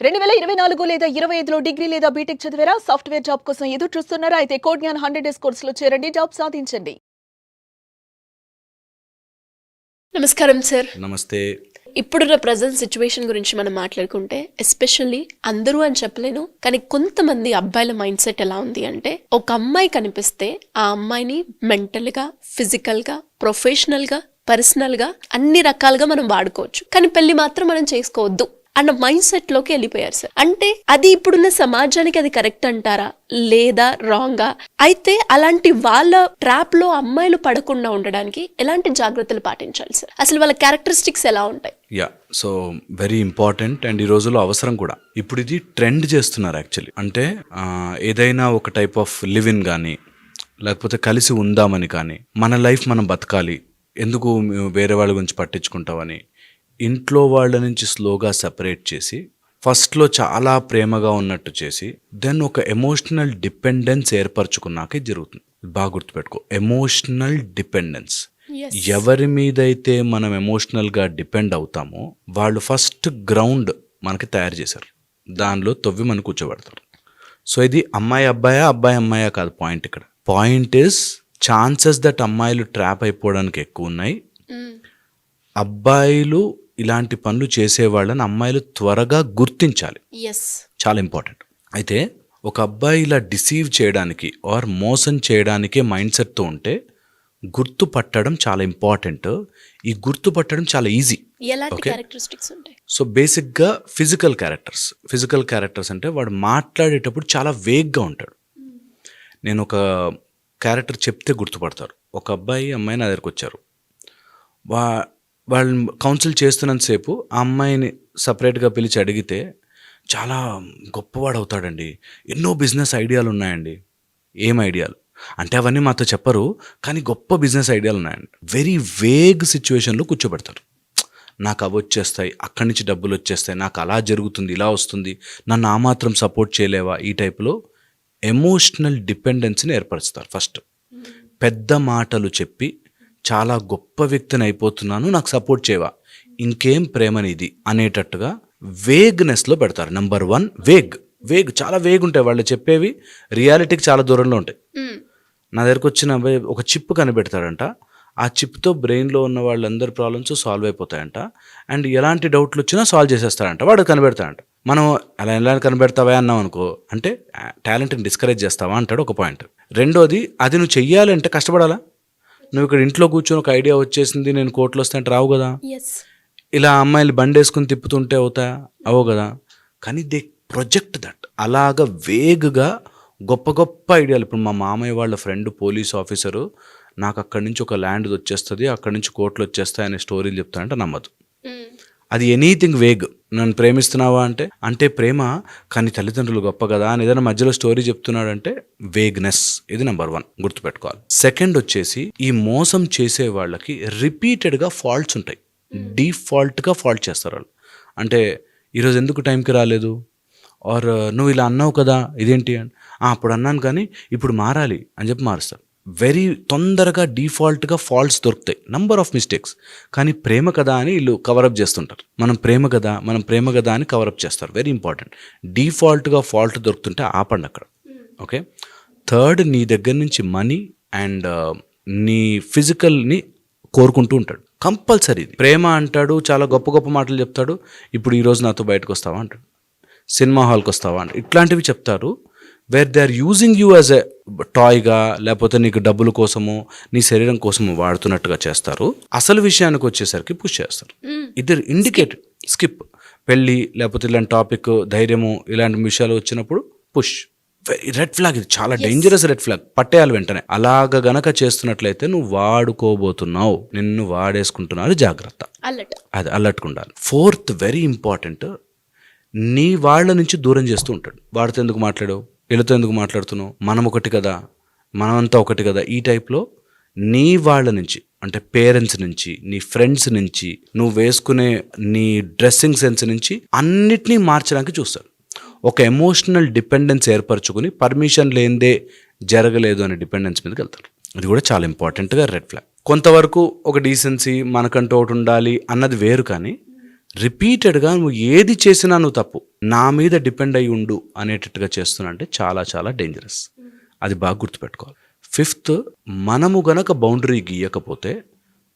2024 లేదా 25లో డిగ్రీ లేదా బీటెక్ చదివారా? సాఫ్ట్వేర్ జాబ్ కోసం ఎదురు చూస్తున్నారా? అయితే కోడ్ జ్ఞాన్ 100 డేస్ కోర్సులో చేరండి, జాబ్ సాధించండి. నమస్కారం సార్. నమస్తే. ఇప్పుడున్న ప్రజెంట్ సిచ్యువేషన్ గురించి మనం మాట్లాడుకుంటే, ఎస్పెషల్లీ అందరూ అని చెప్పలేను, కానీ కొంతమంది అబ్బాయిల మైండ్ సెట్ ఎలా ఉంది అంటే, ఒక అమ్మాయి కనిపిస్తే ఆ అమ్మాయిని మెంటల్గా, ఫిజికల్గా, ప్రొఫెషనల్గా, పర్సనల్గా అన్ని రకాలుగా మనం వాడుకోవచ్చు, కానీ పెళ్లి మాత్రం మనం చేసుకోవద్దు అన్న మైండ్ సెట్ లోకి వెళ్ళిపోయారు సార్. అంటే అది ఇప్పుడున్న సమాజానికి అది కరెక్ట్ అంటారా లేదా రాంగా? అయితే అలాంటి వాళ్ళ ట్రాప్ లో అమ్మాయిలు పడకుండా ఉండడానికి ఎలాంటి జాగ్రత్తలు పాటించాలి సార్? అసలు వాళ్ళ క్యారెక్టరిస్టిక్స్ ఎలా ఉంటాయి? సో వెరీ ఇంపార్టెంట్ అండ్ ఈ రోజుల్లో అవసరం కూడా. ఇప్పుడు ఇది ట్రెండ్ చేస్తున్నారు యాక్చువల్లీ. అంటే ఏదైనా ఒక టైప్ ఆఫ్ లివ్ ఇన్ కానీ, లేకపోతే కలిసి ఉందామని కానీ, మన లైఫ్ మనం బతకాలి, ఎందుకు వేరే వాళ్ళ గురించి పట్టించుకుంటామని ఇంట్లో వాళ్ళ నుంచి స్లోగా సెపరేట్ చేసి, ఫస్ట్లో చాలా ప్రేమగా ఉన్నట్టు చేసి, దెన్ ఒక ఎమోషనల్ డిపెండెన్స్ ఏర్పరచుకున్నాక ఇది జరుగుతుంది. బాగా గుర్తుపెట్టుకో, ఎమోషనల్ డిపెండెన్స్. ఎవరి మీదైతే మనం ఎమోషనల్గా డిపెండ్ అవుతామో వాళ్ళు ఫస్ట్ గ్రౌండ్ మనకి తయారు చేశారు, దానిలో తవ్వి మనం కూర్చోబెడతారు. సో ఇది అమ్మాయి అబ్బాయా, అబ్బాయి అమ్మాయా కాదు పాయింట్. ఇక్కడ పాయింట్ ఇస్ ఛాన్సెస్ దట్ అమ్మాయిలు ట్రాప్ అయిపోవడానికి ఎక్కువ ఉన్నాయి. అబ్బాయిలు ఇలాంటి పనులు చేసేవాళ్ళని అమ్మాయిలు త్వరగా గుర్తించాలి, చాలా ఇంపార్టెంట్. అయితే ఒక అబ్బాయి ఇలా డిసీవ్ చేయడానికి ఆర్ మోసం చేయడానికే మైండ్ సెట్తో ఉంటే గుర్తుపట్టడం చాలా ఇంపార్టెంట్. ఈ గుర్తుపట్టడం చాలా ఈజీ. సో బేసిక్గా ఫిజికల్ క్యారెక్టర్స్ అంటే వాడు మాట్లాడేటప్పుడు చాలా వేగ్గా ఉంటాడు. నేను ఒక క్యారెక్టర్ చెప్తే గుర్తుపడతారు. ఒక అబ్బాయి అమ్మాయి నా దగ్గరకు వచ్చారు. వాళ్ళు కౌన్సిల్ చేస్తున్నంతసేపు ఆ అమ్మాయిని సపరేట్గా పిలిచి అడిగితే చాలా గొప్పవాడు అవుతాడండి, ఎన్నో బిజినెస్ ఐడియాలు ఉన్నాయండి. ఏం ఐడియాలు అంటే అవన్నీ మాతో చెప్పరు, కానీ గొప్ప బిజినెస్ ఐడియాలు ఉన్నాయండి. వెరీ వేగ్ సిచ్యువేషన్లో కూర్చోబెడతారు. నాకు అవి వచ్చేస్తాయి, అక్కడి నుంచి డబ్బులు వచ్చేస్తాయి, నాకు అలా జరుగుతుంది, ఇలా వస్తుంది, నన్ను ఆ మాత్రం సపోర్ట్ చేయలేవా? ఈ టైప్లో ఎమోషనల్ డిపెండెన్సీని ఏర్పరుస్తారు. ఫస్ట్ పెద్ద మాటలు చెప్పి చాలా గొప్ప వ్యక్తిని అయిపోతున్నాను, నాకు సపోర్ట్ చేయవా, ఇంకేం ప్రేమనిది అనేటట్టుగా వేగ్నెస్లో పెడతారు. నెంబర్ 1 వేగ్ చాలా వేగ్ ఉంటాయి వాళ్ళు చెప్పేవి, రియాలిటీకి చాలా దూరంలో ఉంటాయి. నా దగ్గరకు వచ్చిన అబ్బాయి ఒక చిప్ కనిపెడతాడంట. ఆ చిప్తో బ్రెయిన్లో ఉన్న వాళ్ళందరి ప్రాబ్లమ్స్ సాల్వ్ అయిపోతాయంట. అండ్ ఎలాంటి డౌట్లు వచ్చినా సాల్వ్ చేసేస్తాడంట, వాడు కనిపెడతాడంట. మనం ఎలా కనిపెడతావా అన్నాం అనుకో, అంటే టాలెంట్ని డిస్కరేజ్ చేస్తావా అంటాడు ఒక పాయింట్. రెండోది, అది నువ్వు చెయ్యాలంటే కష్టపడాలా. నువ్వు ఇక్కడ ఇంట్లో కూర్చొని ఒక ఐడియా వచ్చేసింది, నేను కోట్లు వస్తాయంటే రావు కదా. ఇలా అమ్మాయిలు బండి వేసుకుని తిప్పుతుంటే అవో కదా. కానీ దే ప్రొజెక్ట్ దట్. అలాగా వేగ్గా గొప్ప గొప్ప ఐడియాలు. ఇప్పుడు మా మామయ్య వాళ్ళ ఫ్రెండ్ పోలీస్ ఆఫీసరు, నాకు అక్కడి నుంచి ఒక ల్యాండ్ వచ్చేస్తుంది, అక్కడి నుంచి కోట్లు వచ్చేస్తాయి అనే స్టోరీలు చెప్తానంటే నమ్మదు. అది ఎనీథింగ్ వేగ్. నన్ను ప్రేమిస్తున్నావా అంటే ప్రేమ, కానీ తల్లిదండ్రులు గొప్ప కదా అని ఏదైనా మధ్యలో స్టోరీ చెప్తున్నాడంటే వేగ్నెస్. ఇది నెంబర్ 1 గుర్తుపెట్టుకోవాలి. సెకండ్ వచ్చేసి, ఈ మోసం చేసే వాళ్ళకి రిపీటెడ్గా ఫాల్ట్స్ ఉంటాయి. డిఫాల్ట్గా ఫాల్ట్ చేస్తారు వాళ్ళు. అంటే ఈరోజు ఎందుకు టైంకి రాలేదు, ఆర్ నువ్వు ఇలా అన్నావు కదా, ఇదేంటి అని, అప్పుడు అన్నాను కానీ ఇప్పుడు మారాలి అని చెప్పి మారుస్తారు. వెరీ తొందరగా డిఫాల్ట్గా ఫాల్ట్స్ దొరుకుతాయి, నంబర్ ఆఫ్ మిస్టేక్స్. కానీ ప్రేమ కదా అని వీళ్ళు కవరప్ చేస్తుంటారు. మనం ప్రేమ కదా అని కవరప్ చేస్తారు. Very important. డిఫాల్ట్గా ఫాల్ట్ దొరుకుతుంటే ఆపండి అక్కడ. ఓకే. థర్డ్, నీ దగ్గర నుంచి మనీ అండ్ నీ ఫిజికల్ని కోరుకుంటూ ఉంటాడు కంపల్సరీ. ప్రేమ అంటాడు, చాలా గొప్ప గొప్ప మాటలు చెప్తాడు. ఇప్పుడు ఈరోజు నాతో బయటకు వస్తావా అంటాడు, సినిమా హాల్కి వస్తావా అంటాడు. ఇట్లాంటివి చెప్తారు. Where they are using you as a టాయ్గా, లేకపోతే నీకు డబ్బుల కోసమో నీ శరీరం కోసమో వాడుతున్నట్టుగా చేస్తారు. అసలు విషయానికి వచ్చేసరికి పుష్ చేస్తారు. ఇది ఇండికేటెడ్. స్కిప్. పెళ్ళి లేకపోతే ఇలాంటి టాపిక్, ధైర్యము, ఇలాంటి విషయాలు వచ్చినప్పుడు పుష్. Red flag. ఇది చాలా డేంజరస్ రెడ్ ఫ్లాగ్, పట్టేయాలి వెంటనే. అలాగ గనక చేస్తున్నట్లయితే నువ్వు వాడుకోబోతున్నావు, నిన్ను వాడేసుకుంటున్నారు, జాగ్రత్త. అది అలర్ట్గా ఉండాలి. ఫోర్త్, వెరీ ఇంపార్టెంట్, నీ వాళ్ళ నుంచి దూరం చేస్తూ ఉంటాడు. వాడితో ఎందుకు మాట్లాడావు, వీళ్ళతో ఎందుకు మాట్లాడుతున్నావు, మనం ఒకటి కదా, మనమంతా ఒకటి కదా. ఈ టైప్లో నీ వాళ్ళ నుంచి, అంటే పేరెంట్స్ నుంచి, నీ ఫ్రెండ్స్ నుంచి, నువ్వు వేసుకునే నీ డ్రెస్సింగ్ సెన్స్ నుంచి అన్నిటినీ మార్చడానికి చూస్తాడు. ఒక ఎమోషనల్ డిపెండెన్స్ ఏర్పరచుకుని పర్మిషన్ లేనిదే జరగలేదు అనే డిపెండెన్స్ మీదకి వెళ్తారు. ఇది కూడా చాలా ఇంపార్టెంట్గా రెడ్ ఫ్లాగ్. కొంతవరకు ఒక డీసెన్సీ, మనకంటూ ఒకటి ఉండాలి అన్నది వేరు, కానీ రిపీటెడ్గా నువ్వు ఏది చేసినా నువ్వు తప్పు, నా మీద డిపెండ్ అయి ఉండు అనేటట్టుగా చేస్తున్నా అంటే చాలా చాలా డేంజరస్. అది బాగా గుర్తుపెట్టుకోవాలి. 5th, మనము గనక బౌండరీ గీయకపోతే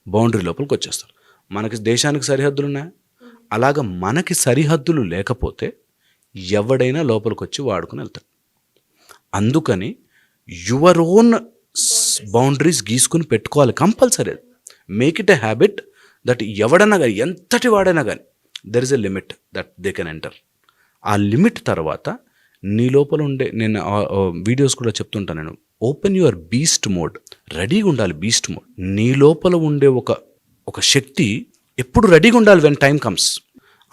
బౌండరీ లోపలికి వచ్చేస్తారు. మనకి దేశానికి సరిహద్దులు ఉన్నాయి, అలాగ మనకి సరిహద్దులు లేకపోతే ఎవడైనా లోపలికి వచ్చి వాడుకుని వెళ్తాడు. అందుకని యువర్ ఓన్ బౌండరీస్ గీసుకుని పెట్టుకోవాలి compulsory. Make it a habit that ఎవడన్నా కానీ, ఎంతటి వాడైనా కానీ, there is a limit that they can enter. ఆ లిమిట్ తర్వాత నీ లోపల ఉండే, నేను వీడియోస్ కూడా చెప్తుంటాను, నేను ఓపెన్ యువర్ బీస్ట్ మోడ్. రెడీగా ఉండాలి బీస్ట్ మోడ్. నీ లోపల ఉండే ఒక శక్తి ఎప్పుడు రెడీగా ఉండాలి. వెన్ టైం కమ్స్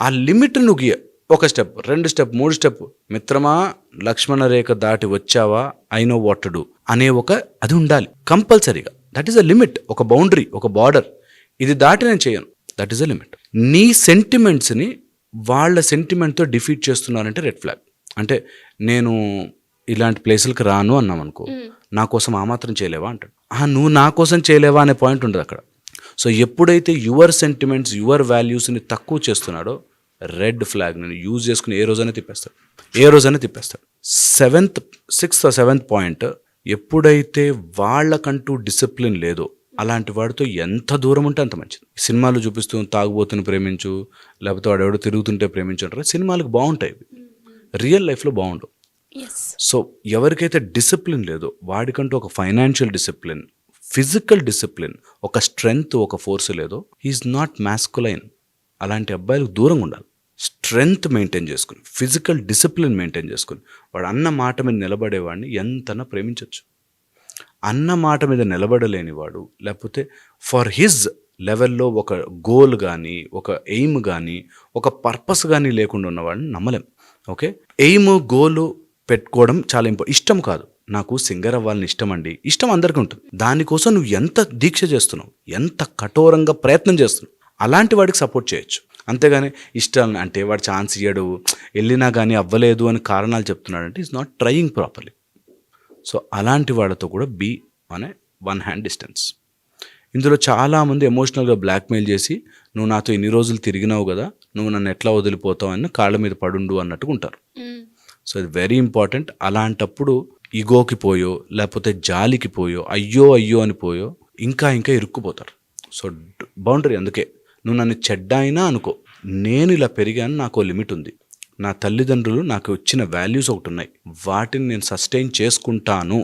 ఆ లిమిట్ నువ్వు గీయ. 1 స్టెప్, 2 స్టెప్, 3 స్టెప్, మిత్రమా లక్ష్మణ రేఖ దాటి వచ్చావా, I know what to do అనే అది ఉండాలి కంపల్సరీగా. దట్ ఈస్ అ లిమిట్, ఒక బౌండరీ, ఒక బార్డర్. ఇది దాటి నేను చేయను, దట్ ఈస్ అ లిమిట్. నీ సెంటిమెంట్స్ని వాళ్ళ సెంటిమెంట్తో డిఫీట్ చేస్తున్నారంటే రెడ్ ఫ్లాగ్. అంటే నేను ఇలాంటి ప్లేసులకి రాను అన్నాం అనుకో, నా కోసం ఆ మాత్రం చేయలేవా అంటాడు. నువ్వు నా కోసం చేయలేవా అనే పాయింట్ ఉండదు అక్కడ. సో ఎప్పుడైతే యువర్ సెంటిమెంట్స్, యువర్ వాల్యూస్ని తక్కువ చేస్తున్నాడో రెడ్ ఫ్లాగ్ నేను యూజ్ చేసుకుని ఏ రోజైనా తిప్పేస్తాడు. 6th or 7th పాయింట్, ఎప్పుడైతే వాళ్ళకంటూ డిసిప్లిన్ లేదో అలాంటి వాడితో ఎంత దూరం ఉంటే అంత మంచిది. సినిమాలు చూపిస్తూ తాగుబోతుని ప్రేమించు, లేకపోతే వాడు ఎవడో తిరుగుతుంటే ప్రేమించు అంటారు. సినిమాలకు బాగుంటాయి, రియల్ లైఫ్లో బాగుండవు. సో ఎవరికైతే డిసిప్లిన్ లేదో వాడికంటూ ఒక ఫైనాన్షియల్ డిసిప్లిన్, ఫిజికల్ డిసిప్లిన్, ఒక స్ట్రెంగ్త్, ఒక ఫోర్స్ లేదో, హీఈస్ నాట్ మ్యాస్కులైన్. అలాంటి అబ్బాయిలకు దూరంగా ఉండాలి. స్ట్రెంగ్త్ మెయింటైన్ చేసుకుని, ఫిజికల్ డిసిప్లిన్ మెయింటైన్ చేసుకుని, వాడు అన్న మాట మీద నిలబడేవాడిని ఎంతనా ప్రేమించవచ్చు. అన్న మాట మీద నిలబడలేని వాడు, లేకపోతే ఫర్ హిజ్ లెవెల్లో ఒక గోల్ కానీ, ఒక ఎయిమ్ కానీ, ఒక పర్పస్ కానీ లేకుండా ఉన్నవాడిని నమ్మలేం. ఓకే, ఎయిమ్, గోలు పెట్టుకోవడం చాలా ఇష్టం కాదు. నాకు సింగర్ అవ్వాలని ఇష్టం అండి, ఇష్టం అందరికీ ఉంటుంది. దానికోసం నువ్వు ఎంత దీక్ష చేస్తున్నావు, ఎంత కఠోరంగా ప్రయత్నం చేస్తున్నావు, అలాంటి వాడికి సపోర్ట్ చేయొచ్చు. అంతేగాని ఇష్టం అంటే వాడు ఛాన్స్ ఇయ్యడు, వెళ్ళినా కానీ అవ్వలేదు అని కారణాలు చెప్తున్నాడంటే is not trying properly. So అలాంటి వాళ్ళతో కూడా బీ అనే 1 hand distance. ఇందులో చాలామంది ఎమోషనల్గా బ్లాక్మెయిల్ చేసి, నువ్వు నాతో ఇన్ని రోజులు తిరిగినావు కదా, నువ్వు నన్ను ఎట్లా వదిలిపోతావు అని కాళ్ళ మీద పడుండు అన్నట్టుగా ఉంటారు. సో ఇది వెరీ ఇంపార్టెంట్. అలాంటప్పుడు ఈగోకి పోయో, లేకపోతే జాలికి పోయో, అయ్యో అని పోయో ఇంకా ఇరుక్కుపోతారు. So boundary. అందుకే నువ్వు నన్ను చెడ్డ అయినా అనుకో, నేను ఇలా పెరిగాను, నాకు లిమిట్ ఉంది, నా తల్లిదండ్రులు నాకు ఇచ్చిన వాల్యూస్ ఒకటి ఉన్నాయి, వాటిని నేను సస్టైన్ చేసుకుంటాను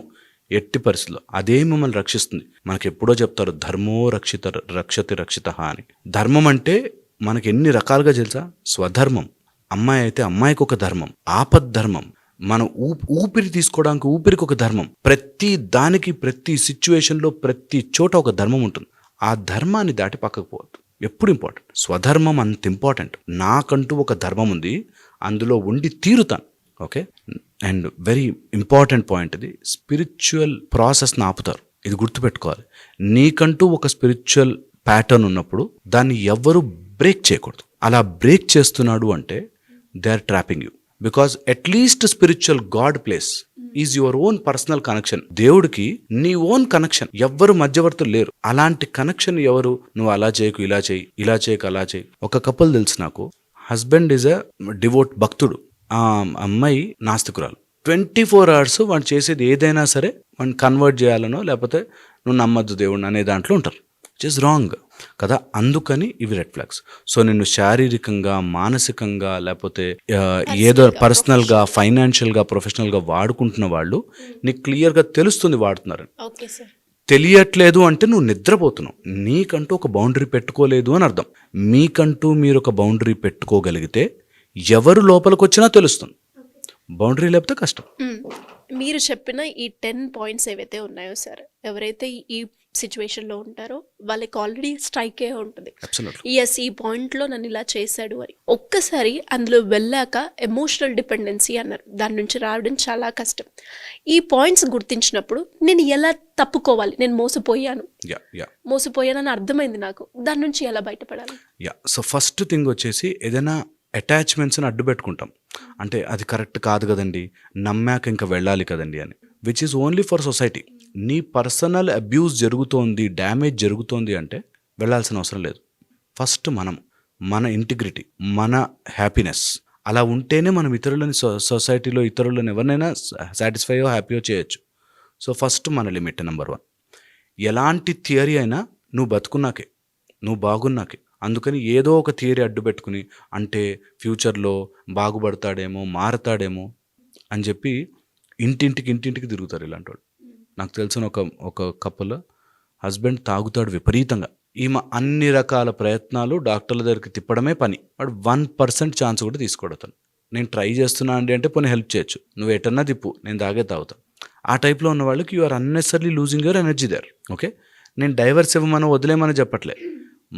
ఎట్టి పరిస్థితుల్లో. అదే మిమ్మల్ని రక్షిస్తుంది. మనకి ఎప్పుడో చెప్తారు, ధర్మో రక్షతి రక్షిత అని. ధర్మం అంటే మనకి ఎన్ని రకాలుగా తెలుసా? స్వధర్మం. అమ్మాయి అయితే అమ్మాయికి ఒక ధర్మం, ఆపద్ధర్మం. మనం ఊపిరి తీసుకోవడానికి ఊపిరికి ఒక ధర్మం. ప్రతి దానికి, ప్రతి సిచ్యువేషన్లో, ప్రతి చోట ఒక ధర్మం ఉంటుంది. ఆ ధర్మాన్ని దాటి పక్కకు పోవద్దు. ఎప్పుడు ఇంపార్టెంట్. స్వధర్మం అంత ఇంపార్టెంట్. నాకంటూ ఒక ధర్మం ఉంది, అందులో ఉండి తీరుతాను. Okay, and very important point ఇది. స్పిరిచువల్ ప్రాసెస్ని ఆపుతారు, ఇది గుర్తుపెట్టుకోవాలి. నీకంటూ ఒక స్పిరిచువల్ ప్యాటర్న్ ఉన్నప్పుడు దాన్ని ఎవ్వరూ బ్రేక్ చేయకూడదు. అలా బ్రేక్ చేస్తున్నాడు అంటే they are trapping you. Because at least spiritual God place is your own personal connection. దేవుడికి నీ ఓన్ కనెక్షన్, ఎవ్వరు మధ్యవర్తులు లేరు. అలాంటి కనెక్షన్ ఎవరు? నువ్వు అలా చేయకు, ఇలా చేయి, ఇలా చేయకు, అలా చేయి. ఒక కపుల్ తెలుసు నాకు, హస్బెండ్ ఈజ్ అ డివోట్ భక్తుడు, ఆ అమ్మాయి నాస్తికురాలు. 24 hours వాడు చేసేది ఏదైనా సరే వాడిని కన్వర్ట్ చేయాలనో, లేకపోతే నువ్వు నమ్మద్దు దేవుడిని అనే దాంట్లో ఉంటారు. విచ్ ఇస్ రాంగ్ కదా. అందుకని ఇవి రెడ్ ఫ్లాగ్స్. సో నిన్ను శారీరకంగా, మానసికంగా, లేకపోతే ఏదో పర్సనల్గా, ఫైనాన్షియల్గా, ప్రొఫెషనల్గా వాడుకుంటున్న వాళ్ళు నీకు క్లియర్గా తెలుస్తుంది వాడుతున్నారని. తెలియట్లేదు అంటే నువ్వు నిద్రపోతున్నావు. నీకంటూ ఒక బౌండరీ పెట్టుకోలేదు అని అర్థం. మీకంటూ మీరు ఒక బౌండరీ పెట్టుకోగలిగితే ఎవరు లోపలికి వచ్చినా తెలుస్తుంది. బౌండరీ లేకపోతే కష్టం. మీరు చెప్పిన ఈ 10 points ఏవైతే ఉన్నాయో సార్, ఎవరైతే ఈ సిచ్యువేషన్లో ఉంటారో వాళ్ళకి ఆల్రెడీ స్ట్రైక్ అయ్యే ఉంటుంది, ఎస్ ఈ పాయింట్లో నన్ను ఇలా చేశాడు అని. ఒక్కసారి అందులో వెళ్ళాక ఎమోషనల్ డిపెండెన్సీ అన్నారు, దాని నుంచి రావడం చాలా కష్టం. ఈ పాయింట్స్ గుర్తించినప్పుడు నేను ఎలా తప్పుకోవాలి, నేను మోసపోయానని అర్థమైంది నాకు, దాని నుంచి ఎలా బయటపడాలి? సో ఫస్ట్ థింగ్ వచ్చేసి, ఏదైనా అటాచ్మెంట్స్ని అడ్డు పెట్టుకుంటాం. అంటే అది కరెక్ట్ కాదు కదండి, నమ్మాక ఇంకా వెళ్ళాలి కదండి అని, which is only for society. నీ పర్సనల్ అబ్యూస్ జరుగుతోంది, డ్యామేజ్ జరుగుతోంది అంటే వెళ్ళాల్సిన అవసరం లేదు. ఫస్ట్ మన ఇంటిగ్రిటీ, మన హ్యాపీనెస్. అలా ఉంటేనే మనం ఇతరులని సొసైటీలో ఇతరులను ఎవరినైనా సాటిస్ఫైయో హ్యాపీయో చేయొచ్చు. సో ఫస్ట్ మన లిమిట్ నెంబర్ 1. ఎలాంటి థియరీ అయినా నువ్వు బతుకున్నాకే, నువ్వు బాగున్నాకే. అందుకని ఏదో ఒక థియరీ అడ్డు పెట్టుకుని అంటే ఫ్యూచర్లో బాగుపడతాడేమో, మారతాడేమో అని చెప్పి ఇంటింటికి తిరుగుతారు ఇలాంటి వాళ్ళు. నాకు తెలిసిన ఒక కపుల్, హస్బెండ్ తాగుతాడు విపరీతంగా, ఈమె అన్ని రకాల ప్రయత్నాలు డాక్టర్ల దగ్గరికి తిప్పడమే పని. వాడు 1% ఛాన్స్ కూడా తీసుకోవడతాను. నేను ట్రై చేస్తున్నా అండి అంటే పోనీ హెల్ప్ చేయొచ్చు, నువ్వు ఎటన్నా తిప్పు, నేను తాగుతాను. ఆ టైప్లో ఉన్న వాళ్ళకి you are unnecessarily losing your energy there. Okay, నేను డైవర్స్ ఇవ్వమని వదిలేమని చెప్పట్లే.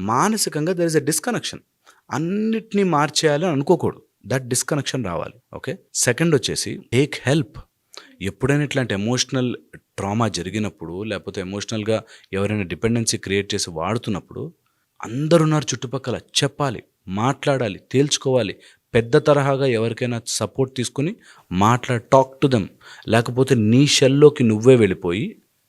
మానసికంగా దర్ ఇస్ ఎ డిస్కనెక్షన్. అన్నిటినీ మార్చేయాలని అనుకోకూడదు, దట్ డిస్కనెక్షన్ రావాలి. ఓకే, సెకండ్ వచ్చేసి టేక్ హెల్ప్. ఎప్పుడైనా ఇట్లాంటి ఎమోషనల్ ట్రామా జరిగినప్పుడు, లేకపోతే ఎమోషనల్గా ఎవరైనా డిపెండెన్సీ క్రియేట్ చేసి వాడుతున్నప్పుడు, అందరున్నారు చుట్టుపక్కల, చెప్పాలి, మాట్లాడాలి, తేల్చుకోవాలి. పెద్ద తరహాగా ఎవరికైనా సపోర్ట్ తీసుకుని టాక్ టు దెమ్. లేకపోతే నీ షెల్లోకి నువ్వే వెళ్ళిపోయి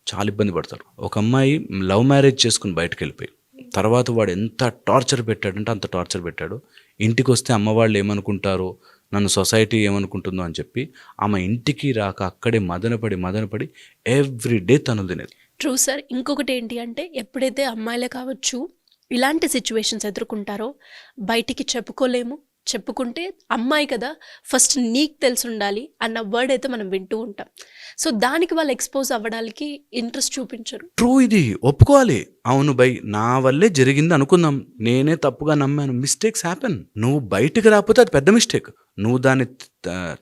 చాలా ఇబ్బంది పడతారు. ఒక అమ్మాయి లవ్ మ్యారేజ్ చేసుకుని బయటకు వెళ్ళిపోయి తర్వాత వాడు ఎంత టార్చర్ పెట్టాడంటే అంత టార్చర్ పెట్టాడు. ఇంటికి వస్తే అమ్మ వాళ్ళు ఏమనుకుంటారో, నన్ను సొసైటీ ఏమనుకుంటుందో అని చెప్పి ఆమె ఇంటికి రాక అక్కడే మదనపడి ఎవ్రీడే తను తినేది. True sir. ఇంకొకటి ఏంటి అంటే, ఎప్పుడైతే అమ్మాయిలే కావచ్చు ఇలాంటి సిచ్యువేషన్స్ ఎదుర్కొంటారో బయటికి చెప్పుకుంటే అమ్మాయి కదా, ఫస్ట్ నీకు తెలిసి ఉండాలి అన్న వర్డ్ అయితే మనం వింటూ ఉంటాం. సో దానికి వాళ్ళు ఎక్స్పోజ్ అవ్వడానికి ఇంట్రెస్ట్ చూపించరు. ట్రూ, ఇది ఒప్పుకోవాలి. అవును బై, నా వల్లే జరిగింది అనుకుందాం, నేనే తప్పుగా నమ్మాను. Mistakes happen. నువ్వు బయటికి రాకపోతే అది పెద్ద మిస్టేక్. నువ్వు దాన్ని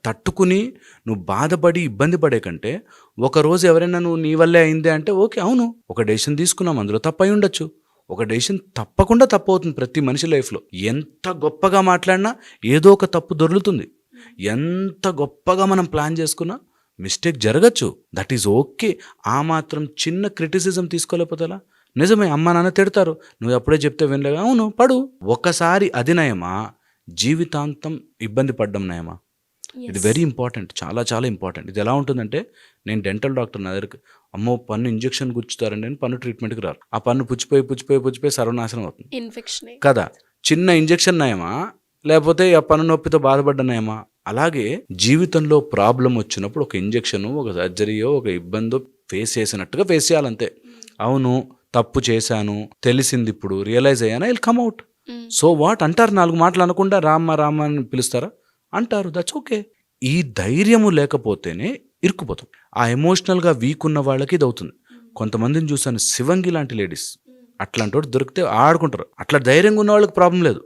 తట్టుకుని నువ్వు బాధపడి ఇబ్బంది పడే కంటే ఒకరోజు ఎవరైనా నువ్వు నీ వల్లే అయిందే అంటే ఓకే, అవును ఒక డెసిషన్ తీసుకున్నాం, అందులో తప్పు అయి ఉండొచ్చు. ఒక డెసిషన్ తప్పకుండా తప్పు అవుతుంది ప్రతి మనిషి లైఫ్లో. ఎంత గొప్పగా మాట్లాడినా ఏదో ఒక తప్పు దొరుకుతుంది. ఎంత గొప్పగా మనం ప్లాన్ చేసుకున్నా మిస్టేక్ జరగచ్చు, దట్ ఈజ్ ఓకే. ఆ మాత్రం చిన్న క్రిటిసిజం తీసుకోలేకపోతే ఎలా? నిజమే, అమ్మ నాన్న తిడతారు, నువ్వు అప్పుడే చెప్తే వినలేగా, అవును పడు. ఒకసారి అది నయమా, జీవితాంతం ఇబ్బంది పడ్డం నయమా? ఇది వెరీ ఇంపార్టెంట్, చాలా చాలా ఇంపార్టెంట్. ఇది ఎలా ఉంటుందంటే, నేను డెంటల్ డాక్టర్, నా దగ్గరికి అమ్మో పన్ను ఇంజెక్షన్ గుచ్చుతారండి అని పన్ను ట్రీట్మెంట్కి రారు. ఆ పన్ను పుచ్చిపోయి సర్వనాశనం అవుతుంది, ఇన్ఫెక్షన్ కదా. చిన్న ఇంజెక్షన్ నయమా, లేకపోతే ఆ పన్ను నొప్పితో బాధపడ్డ నయమా? అలాగే జీవితంలో ప్రాబ్లం వచ్చినప్పుడు ఒక ఇంజెక్షన్, ఒక సర్జరీయో, ఒక ఇబ్బందో ఫేస్ చేసినట్టుగా ఫేస్ చేయాలంతే. అవును తప్పు చేశాను, తెలిసింది, ఇప్పుడు రియలైజ్ అయ్యానా, I'll come out. So what అంటారు, 4 మాటలు అనకుండా రామ్మ అని పిలుస్తారా? అంటారు, దట్స్ ఓకే. ఈ ధైర్యము లేకపోతేనే ఇరుక్కుపోతాం. ఆ ఎమోషనల్గా వీక్ ఉన్న వాళ్ళకి ఇది అవుతుంది. కొంతమందిని చూసాను, శివంగి లాంటి లేడీస్, అట్లాంటి వాడు దొరికితే ఆడుకుంటారు. అట్లా ధైర్యంగా ఉన్న వాళ్ళకి ప్రాబ్లం లేదు,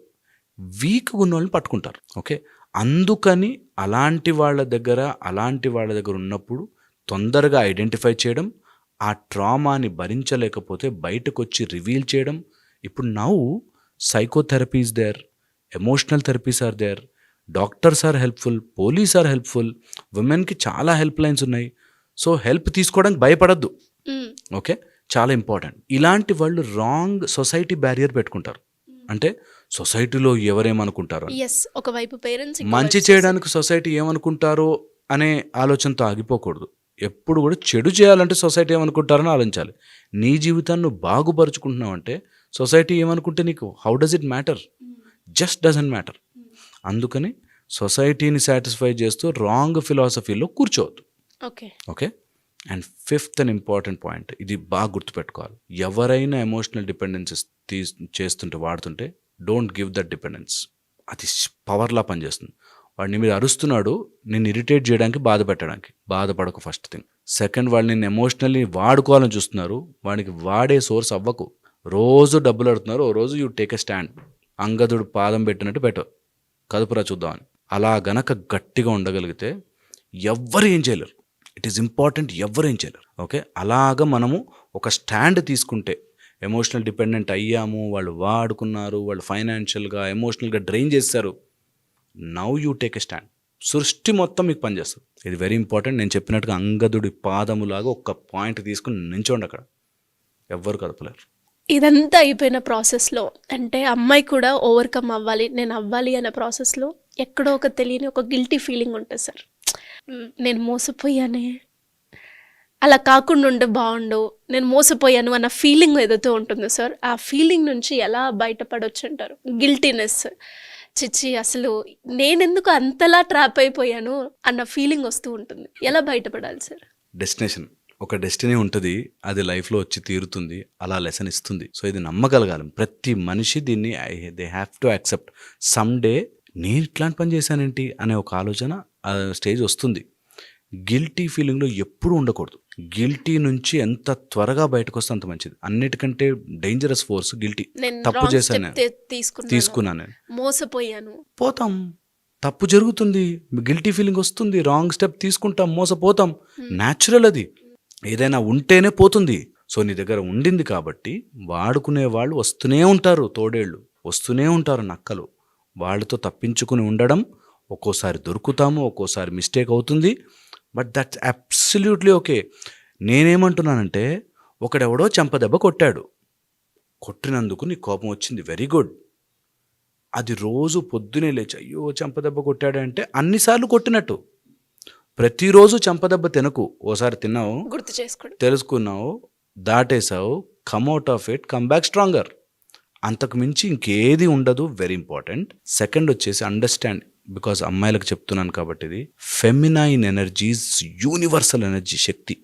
వీక్గా ఉన్న వాళ్ళని పట్టుకుంటారు. ఓకే, అందుకని అలాంటి వాళ్ళ దగ్గర ఉన్నప్పుడు తొందరగా ఐడెంటిఫై చేయడం, ఆ ట్రామాని భరించలేకపోతే బయటకు వచ్చి రివీల్ చేయడం. ఇప్పుడు now psychotherapy is there, emotional therapies are there, doctors are helpful, police are helpful, విమెన్కి చాలా హెల్ప్ లైన్స్ ఉన్నాయి. సో హెల్ప్ తీసుకోవడానికి భయపడద్దు. ఓకే, చాలా ఇంపార్టెంట్. ఇలాంటి వాళ్ళు రాంగ్ సొసైటీ బ్యారియర్ పెట్టుకుంటారు. అంటే సొసైటీలో ఎవరేమనుకుంటారో, ఒకవైపు పేరెంట్స్ మంచి చేయడానికి సొసైటీ ఏమనుకుంటారో అనే ఆలోచనతో ఆగిపోకూడదు. ఎప్పుడు కూడా చెడు చేయాలంటే సొసైటీ ఏమనుకుంటారని ఆలోచించాలి. నీ జీవితాన్ని నువ్వు బాగుపరుచుకుంటున్నావు అంటే సొసైటీ ఏమనుకుంటే నీకు how does it matter? Just doesn't matter. అందుకని సొసైటీని సాటిస్ఫై చేస్తూ రాంగ్ ఫిలాసఫీలో కూర్చోవద్దు. Okay, and 5th and important point, ఇది బాగా గుర్తుపెట్టుకోవాలి. ఎవరైనా ఎమోషనల్ డిపెండెన్సెస్ వాడుతుంటే డోంట్ గివ్ దట్ డిపెండెన్స్. అది పవర్లా పనిచేస్తుంది. వాడు నీ మీద అరుస్తున్నాడు నిన్ను ఇరిటేట్ చేయడానికి, బాధ పెట్టడానికి, బాధపడకు ఫస్ట్ థింగ్. సెకండ్, వాళ్ళు నిన్ను ఎమోషనల్లీ వాడుకోవాలని చూస్తున్నారు, వాడికి వాడే సోర్స్ అవ్వకు. రోజు డబ్బులు అడుగుతున్నారు, ఓ రోజు యూ టేక్ ఎ స్టాండ్. అంగదుడు పాదం పెట్టినట్టు పెట్టవు, కదుపురా చూద్దామని. అలా గనక గట్టిగా ఉండగలిగితే ఎవ్వరు ఏం చేయలేరు. ఇట్ ఈస్ ఇంపార్టెంట్, ఎవ్వరు ఏం చేయలేరు. ఓకే, అలాగ మనము ఒక స్టాండ్ తీసుకుంటే, ఎమోషనల్ డిపెండెంట్ అయ్యాము, వాళ్ళు వాడుకున్నారు, వాళ్ళు ఫైనాన్షియల్గా ఎమోషనల్గా డ్రైన్ చేస్తారు, now you take a stand. సృష్టి మొత్తం మీకు పనిచేస్తుంది. ఇది వెరీ ఇంపార్టెంట్. నేను చెప్పినట్టుగా అంగదుడి పాదములాగా ఒక పాయింట్ తీసుకుని నించోండి, అక్కడ ఎవ్వరు కదపలేరు. ఇదంతా అయిపోయిన ప్రాసెస్లో, అంటే అమ్మాయి కూడా ఓవర్కమ్ అవ్వాలి, నేను అవ్వాలి అనే ప్రాసెస్లో ఎక్కడో ఒక తెలియని ఒక గిల్టీ ఫీలింగ్ ఉంటుంది సార్. నేను మోసపోయానే, అలా కాకుండా ఉంటే బాగుండు, నేను మోసపోయాను అన్న ఫీలింగ్ ఏదైతే ఉంటుందో సార్, ఆ ఫీలింగ్ నుంచి ఎలా బయటపడొచ్చు అంటారు? గిల్టీనెస్, చిచ్చి అసలు నేనెందుకు అంతలా ట్రాప్ అయిపోయాను అన్న ఫీలింగ్ వస్తూ ఉంటుంది. ఎలా బయటపడాలి సార్? డెస్టినేషన్, ఒక డెస్టినీ ఉంటుంది, అది లైఫ్లో వచ్చి తీరుతుంది, అలా లెసన్ ఇస్తుంది. సో ఇది నమ్మగలగాలి ప్రతి మనిషి. దీన్ని they have to accept some day నేను ఇట్లాంటి పని చేశానేంటి అనే ఒక ఆలోచన స్టేజ్ వస్తుంది. గిల్టీ ఫీలింగ్లో ఎప్పుడూ ఉండకూడదు. గిల్టీ నుంచి ఎంత త్వరగా బయటకు వస్తే అంత మంచిది. అన్నిటికంటే డేంజరస్ ఫోర్స్ గిల్టీ. నేను తప్పు wrong చేశాను, step తీసుకున్నాను నేను, మోసపోయాను. పోతాం, తప్పు జరుగుతుంది, గిల్టీ ఫీలింగ్ వస్తుంది, రాంగ్ స్టెప్ తీసుకుంటాం, మోసపోతాం, న్యాచురల్ అది. ఏదైనా ఉంటేనే పోతుంది. సో నీ దగ్గర ఉండింది కాబట్టి వాడుకునే వాళ్ళు వస్తూనే ఉంటారు, తోడేళ్ళు వస్తూనే ఉంటారు, నక్కలు. వాళ్ళతో తప్పించుకుని ఉండడం, ఒక్కోసారి దొరుకుతాము, ఒక్కోసారి మిస్టేక్ అవుతుంది, బట్ దట్స్ అబ్సల్యూట్లీ ఓకే. నేనేమంటున్నానంటే, ఒకడెవడో చెంపదెబ్బ కొట్టాడు, కొట్టినందుకు నీ కోపం వచ్చింది, వెరీ గుడ్. అది రోజు పొద్దునే లేచి అయ్యో చెంపదెబ్బ కొట్టాడు అంటే అన్నిసార్లు కొట్టినట్టు. ప్రతిరోజు చెంపదెబ్బ తినకు. ఓసారి తిన్నావు, గుర్తు చేసుకోండి, తెలుసుకున్నావు, దాటేసావు, come out of it, come back stronger. అంతకు మించి ఇంకేది ఉండదు. Very important. సెకండ్ వచ్చేసి అండర్స్టాండ్, బికాజ్ అమ్మాయిలకు చెప్తున్నాను కాబట్టి, ఇది ఫెమినైన్ ఎనర్జీస్ యూనివర్సల్ ఎనర్జీ, శక్తి.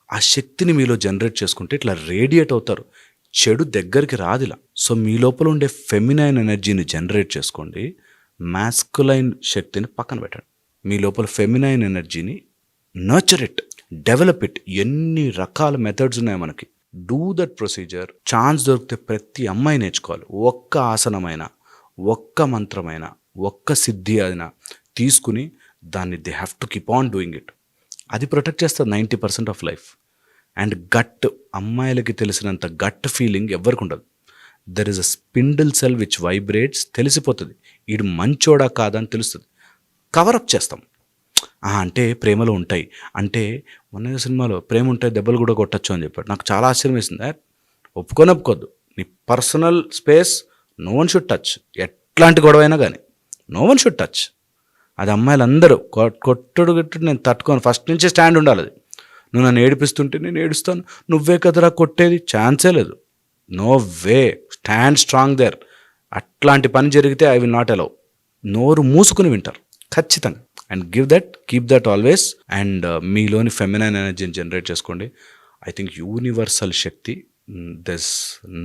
ఆ శక్తిని మీలో జనరేట్ చేసుకుంటే ఇట్లా రేడియేట్ అవుతారు, చెడు దగ్గరికి రాదిలా. సో మీ లోపల ఉండే ఫెమినైన్ ఎనర్జీని జనరేట్ చేసుకోండి, మాస్కులైన్ శక్తిని పక్కన పెట్టండి. మీ లోపల ఫెమినైన్ ఎనర్జీని నర్చర్ ఇట్, డెవలప్ ఇట్. ఎన్ని రకాల మెథడ్స్ ఉన్నాయి మనకి. Do that procedure. ఛాన్స్ దొరికితే ప్రతి అమ్మాయి నేర్చుకోవాలి. ఒక్క ఆసనమైనా, ఒక్క మంత్రమైనా, ఒక్క సిద్ధి అయినా తీసుకుని దాన్ని they have to keep on doing it. అది ప్రొటెక్ట్ చేస్తుంది 90% ఆఫ్ లైఫ్. అండ్ గట్, అమ్మాయిలకి తెలిసినంత గట్ ఫీలింగ్ ఎవరికి ఉండదు. There is a spindle cell which vibrates. తెలిసిపోతుంది ఈడు మంచోడా కాదా అని తెలుస్తుంది. కవరప్ చేస్తాం, అంటే ప్రేమలో ఉంటాయి అంటే. మొన్న సినిమాలో ప్రేమ ఉంటే దెబ్బలు కూడా కొట్టచ్చు అని చెప్పాడు. నాకు చాలా ఆశ్చర్యం వేసింది. ఒప్పుకోద్దు, నీ personal space no one should touch. ఎట్లాంటి గొడవ అయినా కానీ నో వన్ షుడ్ టచ్. అది అమ్మాయిలందరూ కొట్టుడు గిట్టుడు నేను తట్టుకోను, ఫస్ట్ నుంచి స్టాండ్ ఉండాలి. అది నువ్వు నన్ను ఏడిపిస్తుంటే నేను ఏడుస్తాను, నువ్వే కదరా కొట్టేది, ఛాన్సే లేదు. No way, stand strong there. అట్లాంటి పని జరిగితే ఐ విల్ నాట్ అలౌ. నోరు మూసుకుని వింటారు ఖచ్చితంగా. And keep that always. And మీలోని ఫెమినైన్ ఎనర్జీని జనరేట్ చేసుకోండి. ఐ థింక్ యూనివర్సల్ శక్తి, there's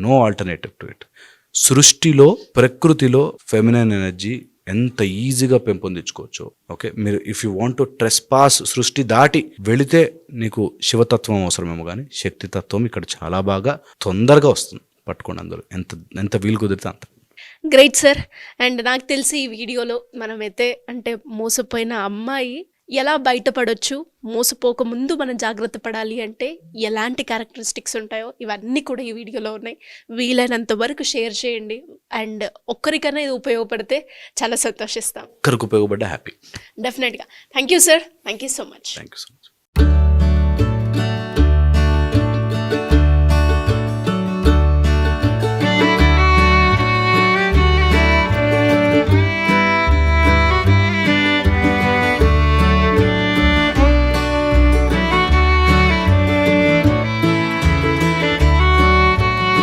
no alternative to it. సృష్టిలో, ప్రకృతిలో ఫెమినైన్ ఎనర్జీ ఎంత ఈజీగా పెంపొందించుకోవచ్చు. ఓకే, మీరు if you want to trespass, సృష్టి దాటి వెళితే నీకు శివతత్వం అవసరమేమో, కానీ శక్తితత్వం ఇక్కడ చాలా బాగా తొందరగా వస్తుంది. పట్టుకోండి అందరూ, ఎంత వీలు కుదిరితే అంత. Great sir. అండ్ నాకు తెలిసి ఈ వీడియోలో మనమైతే అంటే మోసపోయిన అమ్మాయి ఎలా బయటపడొచ్చు, మోసపోక ముందు మనం జాగ్రత్త పడాలి అంటే ఎలాంటి క్యారెక్టరిస్టిక్స్ ఉంటాయో ఇవన్నీ కూడా ఈ వీడియోలో ఉన్నాయి. వీలైనంత వరకు షేర్ చేయండి. అండ్ ఒక్కరికైనా ఇది ఉపయోగపడితే చాలా సంతోషిస్తాం. ఒక్కరికి ఉపయోగపడ్డ హ్యాపీ. డెఫినెట్గా. Thank you sir, thank you so much. Thank you so much.